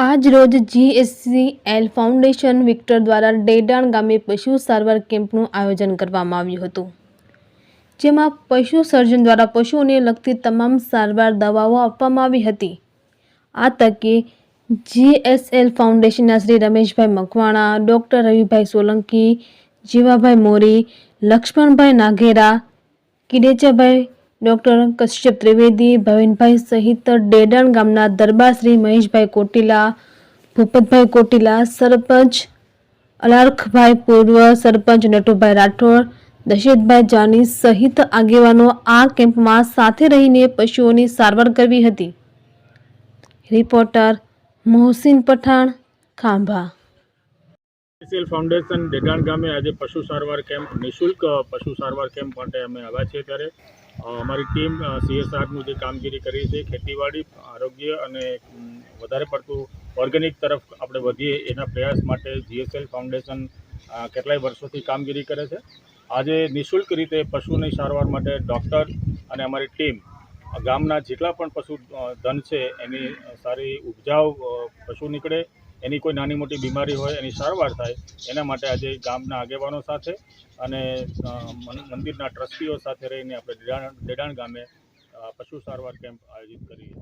આજ રોજ GSCL foundation Victor દ્વારા ડેડાણ ગામે પશુ સારવાર કેમ્પનું આયોજન કરવામાં આવ્યું હતું, જેમાં પશુ સર્જન દ્વારા પશુઓને લગતી તમામ સારવાર દવાઓ આપવામાં આવી હતી। આ તકે GSL ફાઉન્ડેશનના શ્રી રમેશભાઈ મકવાણા, ડૉક્ટર રવિભાઈ સોલંકી, જીવાભાઈ મોરી, લક્ષ્મણભાઈ નાઘેરા, કિડેચાભાઈ, ડૉક્ટર કશ્યપ ત્રિવેદી, ભાવિનભાઈ સહિત ડેડાણ ગામના દરબાર શ્રી મહેશભાઈ કોટીલા, ભૂપતભાઈ કોટીલા, સરપંચ અલારખભાઈ, પૂર્વ સરપંચ નટુભાઈ રાઠોડ, દશરથભાઈ જાની સહિત આગેવાનો આ કેમ્પમાં સાથે રહીને પશુઓની સારવાર કરવી હતી। Reporter Mohsin Pathan, Khambha. GSCL foundation Dedan ગામે આજે પશુ સારવાર કેમ્પ નિઃશુલ્ક પશુ સારવાર કેમ્પ માટે અમે આવ્યા છીએ। ત્યારે અમારી ટીમ CSRનું જે કામગીરી કરી છે, ખેતીવાડી, આરોગ્ય અને વધારે પડતું ઓર્ગેનિક તરફ આપણે વધીએ એના પ્રયાસ માટે GSL ફાઉન્ડેશન કેટલાય વર્ષોથી કામગીરી કરે છે। આજે નિઃશુલ્ક રીતે પશુની સારવાર માટે ડૉક્ટર અને અમારી ટીમ ગામના જેટલા પણ પશુ ધન છે એની સારી ઉપજાઉ પશુ નીકળે, એની કોઈ નાની મોટી બીમારી હોય એની સારવાર થાય, એના માટે આજે ગામના આગેવાનો સાથે અને મંદિરના ટ્રસ્ટીઓ સાથે રહીને આપણે ડેડાણ ગામે પશુ સારવાર કેમ્પ આયોજિત કરીએ।